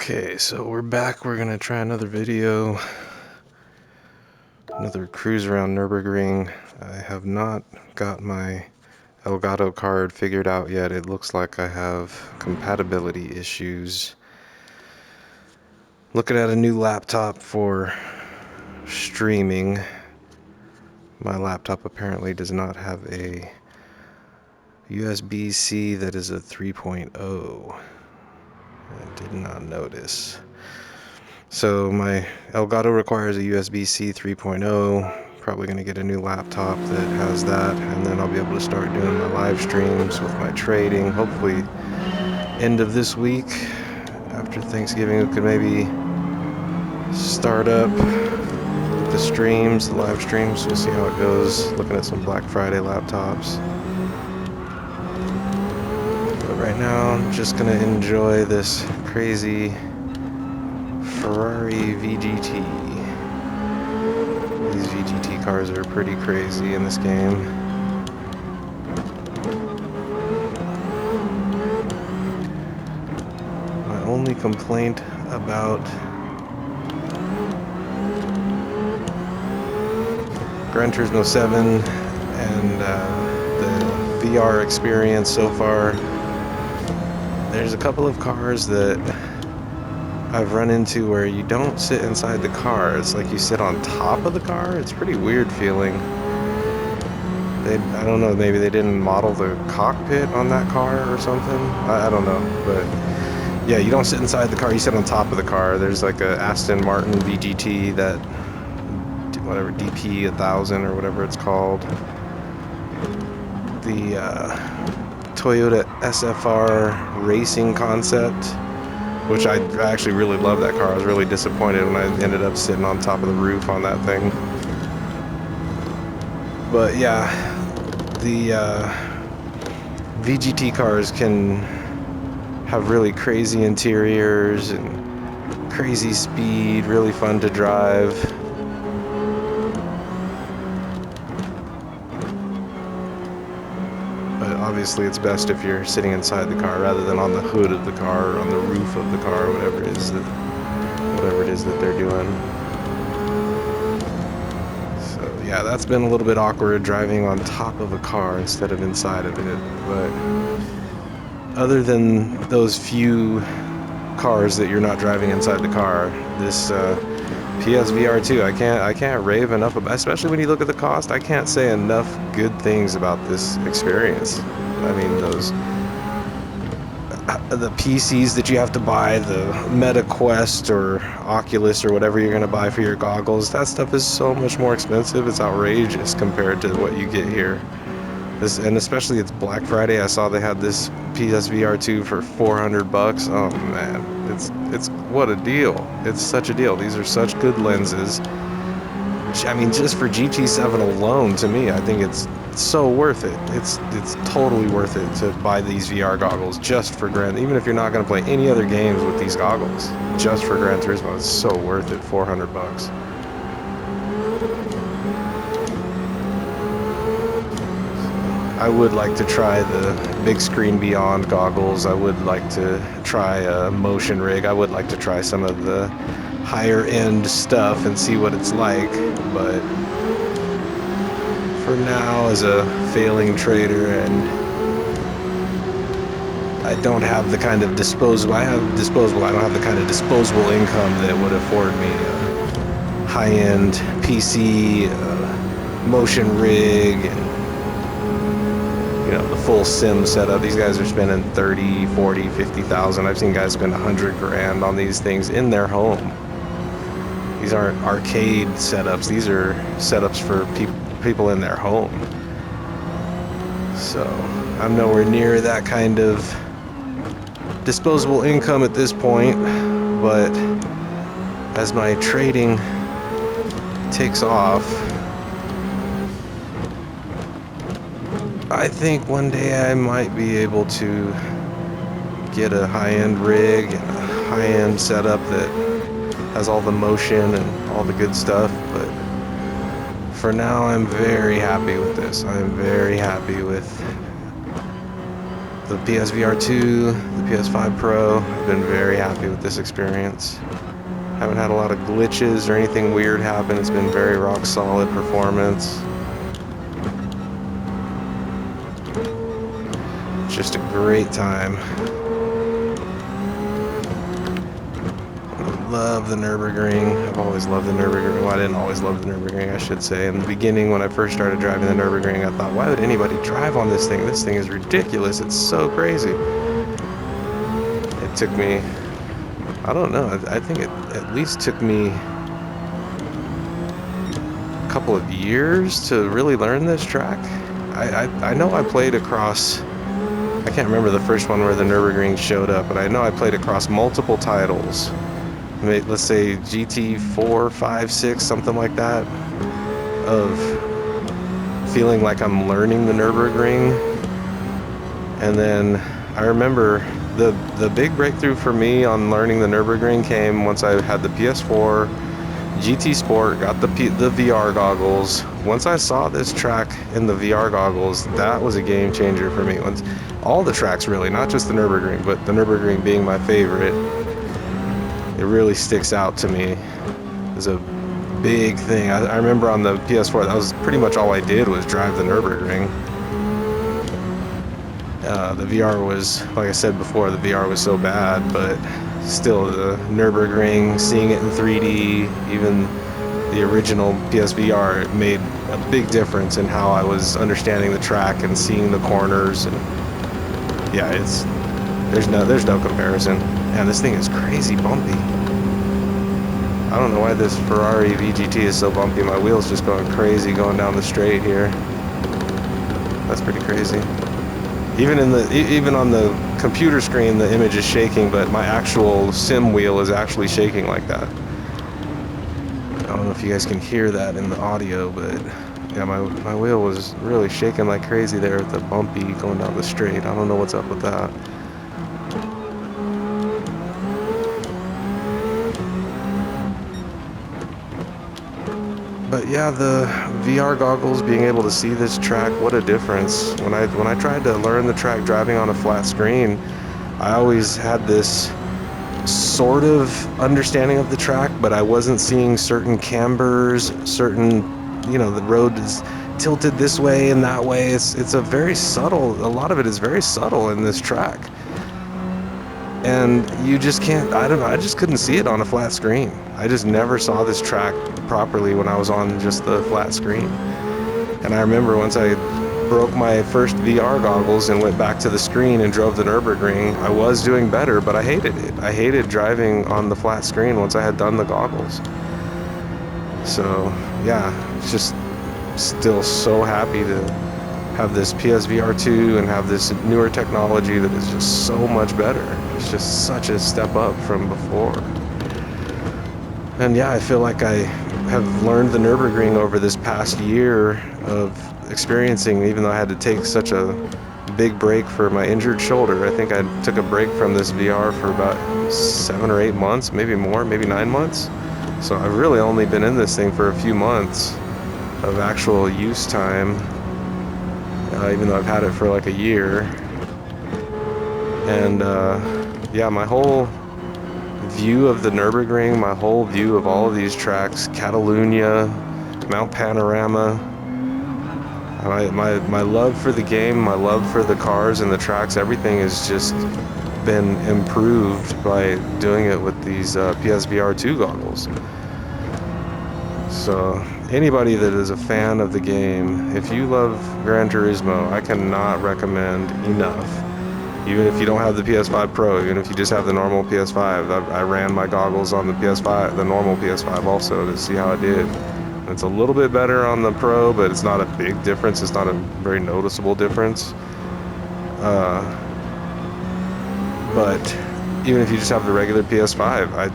Okay, so we're back. We're gonna try another video, another cruise around Nürburgring. I have not got my Elgato card figured out yet. It looks like I have compatibility issues. Looking at a new laptop for streaming. My laptop apparently does not have a USB-C that is a 3.0. I did not notice. So my Elgato requires a USB-C 3.0. Probably going to get a new laptop that has that, and then I'll be able to start doing my live streams with my trading. Hopefully end of this week, after Thanksgiving, we could maybe start up with the streams, the live streams. We'll see how it goes. Looking at some Black Friday laptops. But right now, I'm just going to enjoy this crazy Ferrari VGT. These VGT cars are pretty crazy in this game. My only complaint about Gran Turismo 7 and the VR experience so far, there's a couple of cars that I've run into where you don't sit inside the car. It's like you sit on top of the car. It's a pretty weird feeling. I don't know, maybe they didn't model the cockpit on that car or something. I don't know, but yeah, you don't sit inside the car, you sit on top of the car. There's like a Aston Martin VGT, that whatever DP 1000 or whatever it's called. The Toyota SFR racing concept, which I actually really love that car. I was really disappointed when I ended up sitting on top of the roof on that thing. But yeah, the VGT cars can have really crazy interiors and crazy speed, really fun to drive. But obviously it's best if you're sitting inside the car rather than on the hood of the car or on the roof of the car, whatever it is that they're doing. So yeah, that's been a little bit awkward, driving on top of a car instead of inside of it. But other than those few cars that you're not driving inside the car, this PSVR2, I can't rave enough about, especially when you look at the cost. I can't say enough good things about this experience. I mean, the PCs that you have to buy, the Meta Quest or Oculus or whatever you're going to buy for your goggles, that stuff is so much more expensive. It's outrageous compared to what you get here. And especially it's Black Friday. I saw they had this PSVR2 for $400. Oh man, it's what a deal. It's such a deal. These are such good lenses. I mean, just for GT7 alone, to me, I think it's so worth it. It's totally worth it to buy these VR goggles just for even if you're not going to play any other games with these goggles, just for Gran Turismo, it's so worth it. $400. I would like to try the big screen beyond goggles. I would like to try a motion rig. I would like to try some of the higher end stuff and see what it's like. But for now, as a failing trader, and I don't have the kind of disposable, I don't have the kind of disposable income that would afford me a high-end PC, motion rig, and the full sim setup. These guys are spending 30, 40, 50,000. I've seen guys spend 100 grand on these things in their home. These aren't arcade setups. These are setups for people in their home. So I'm nowhere near that kind of disposable income at this point, but as my trading takes off, I think one day I might be able to get a high-end rig and a high-end setup that has all the motion and all the good stuff, but for now I'm very happy with this. I'm very happy with the PSVR2, the PS5 Pro. I've been very happy with this experience. Haven't had a lot of glitches or anything weird happen. It's been very rock solid performance. Just a great time. I love the Nürburgring. I've always loved the Nürburgring. Well, I didn't always love the Nürburgring, I should say. In the beginning, when I first started driving the Nürburgring, I thought, why would anybody drive on this thing? This thing is ridiculous. It's so crazy. It took me, I don't know, I think it at least took me a couple of years to really learn this track. I know I played across, I can't remember the first one where the Nürburgring showed up, but I know I played across multiple titles. Let's say GT4, 5, 6, something like that, of feeling like I'm learning the Nürburgring. And then I remember the big breakthrough for me on learning the Nürburgring came once I had the PS4 GT Sport, got the VR goggles. Once I saw this track in the VR goggles, that was a game changer for me. Once all the tracks really, not just the Nürburgring, but the Nürburgring being my favorite, it really sticks out to me as a big thing. I remember on the PS4, that was pretty much all I did was drive the Nürburgring. The VR was, like I said before, the VR was so bad, but still the Nürburgring, seeing it in 3D, even the original PSVR, it made a big difference in how I was understanding the track and seeing the corners. And yeah, there's no comparison. Man, this thing is crazy bumpy. I don't know why this Ferrari VGT is so bumpy. My wheel's just going crazy going down the straight here. That's pretty crazy. Even on the computer screen, the image is shaking, but my actual sim wheel is actually shaking like that. I don't know if you guys can hear that in the audio, but yeah, my wheel was really shaking like crazy there with the bumpy going down the straight. I don't know what's up with that. But yeah, the VR goggles, being able to see this track, what a difference. When I tried to learn the track driving on a flat screen, I always had this sort of understanding of the track, but I wasn't seeing certain cambers, certain, the road is tilted this way and that way. It's a very subtle, a lot of it is very subtle in this track. And you just can't, I don't know, I just couldn't see it on a flat screen. I just never saw this track properly when I was on just the flat screen. And I remember once I broke my first VR goggles and went back to the screen and drove the Nürburgring, I was doing better, but I hated it. I hated driving on the flat screen once I had done the goggles. So yeah, it's just still so happy to have this PSVR2 and have this newer technology that is just so much better. It's just such a step up from before. And yeah, I feel like I have learned the Nürburgring over this past year of experiencing, even though I had to take such a big break for my injured shoulder. I think I took a break from this VR for about 7 or 8 months, maybe more, maybe 9 months. So I've really only been in this thing for a few months of actual use time, even though I've had it for like a year. And yeah, my whole view of the Nürburgring, my whole view of all of these tracks, Catalunya, Mount Panorama, my love for the game, my love for the cars and the tracks, everything has just been improved by doing it with these PSVR2 goggles. So anybody that is a fan of the game, if you love Gran Turismo, I cannot recommend enough. Even if you don't have the PS5 Pro, even if you just have the normal PS5, I ran my goggles on the PS5, the normal PS5 also, to see how it did. It's a little bit better on the Pro, but it's not a big difference. It's not a very noticeable difference. But even if you just have the regular PS5, I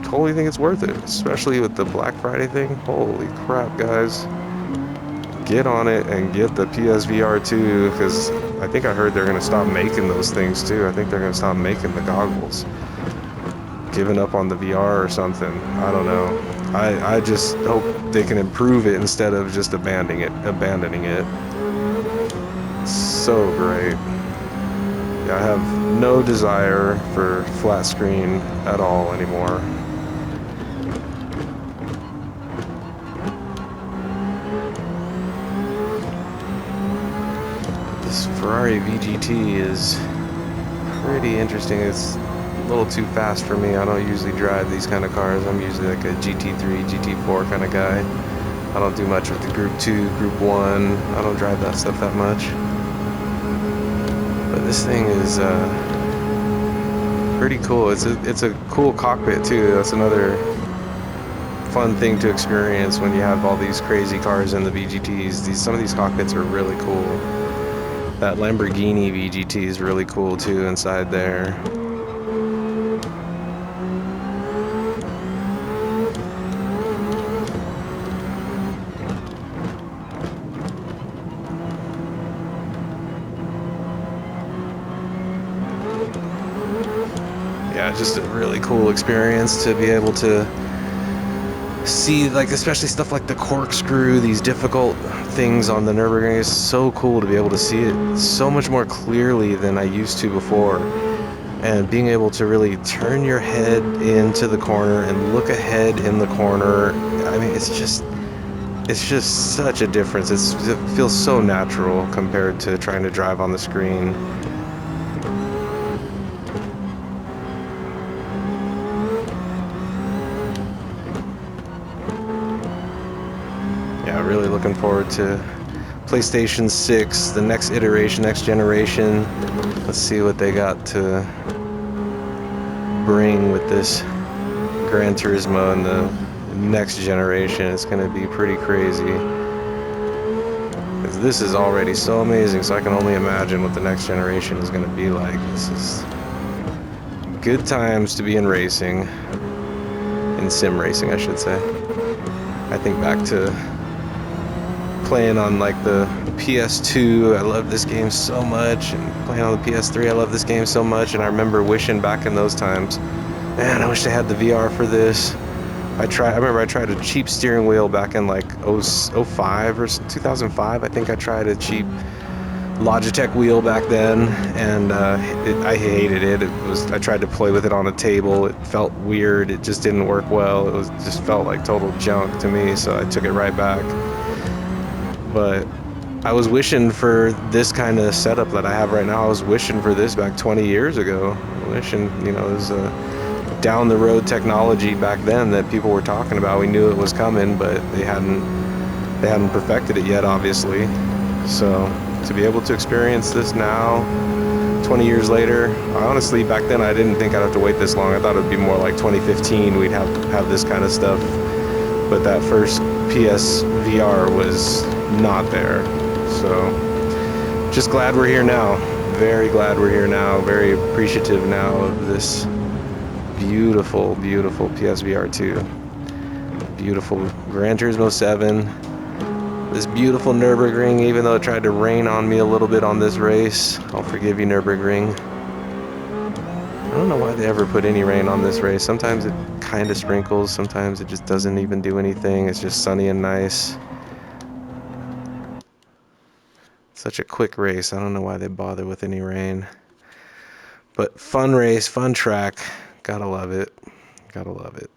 totally think it's worth it, especially with the Black Friday thing. Holy crap, guys. Get on it and get the PSVR2, because I think I heard they're going to stop making those things too. I think they're going to stop making the goggles. Giving up on the VR or something. I don't know. I just hope they can improve it instead of just abandoning it. So great. Yeah, I have no desire for flat screen at all anymore. This Ferrari VGT is pretty interesting. It's a little too fast for me. I don't usually drive these kind of cars. I'm usually like a GT3, GT4 kind of guy. I don't do much with the Group 2, Group 1. I don't drive that stuff that much. But this thing is pretty cool. It's a cool cockpit too. That's another fun thing to experience when you have all these crazy cars in the VGTs. Some of these cockpits are really cool. That Lamborghini VGT is really cool too inside there. Yeah, just a really cool experience to be able to see, like, especially stuff like the corkscrew, these difficult things on the Nürburgring. Is so cool to be able to see it so much more clearly than I used to before, and being able to really turn your head into the corner and look ahead in the corner. I mean, it's just such a difference. It feels so natural compared to trying to drive on the screen. Yeah, really looking forward to PlayStation 6, the next iteration, next generation. Let's see what they got to bring with this Gran Turismo in the next generation. It's going to be pretty crazy. Because this is already so amazing, so I can only imagine what the next generation is going to be like. This is good times to be in racing. In sim racing, I should say. I think back to playing on like the PS2, I love this game so much, and playing on the PS3, I love this game so much, and I remember wishing back in those times, man, I wish they had the VR for this. I remember I tried a cheap steering wheel back in like 05 or 2005. I think I tried a cheap Logitech wheel back then, and I hated it. I tried to play with it on a table. It felt weird. It just didn't work well. Just felt like total junk to me, so I took it right back. But I was wishing for this kind of setup that I have right now. I was wishing for this back 20 years ago. Wishing, you know, it was a down the road technology back then that people were talking about. We knew it was coming, but they hadn't perfected it yet, obviously. So to be able to experience this now, 20 years later, honestly, back then I didn't think I'd have to wait this long. I thought it would be more like 2015 we'd have this kind of stuff. But that first PSVR was not there. So just glad we're here now. Very glad we're here now. Very appreciative now of this beautiful, beautiful PSVR2. Beautiful Gran Turismo 7. This beautiful Nürburgring, even though it tried to rain on me a little bit on this race. I'll forgive you, Nürburgring. I don't know why they ever put any rain on this race. Sometimes it kind of sprinkles, sometimes it just doesn't even do anything. It's just sunny and nice. Such a quick race. I don't know why they bother with any rain. But fun race, fun track. Gotta love it. Gotta love it.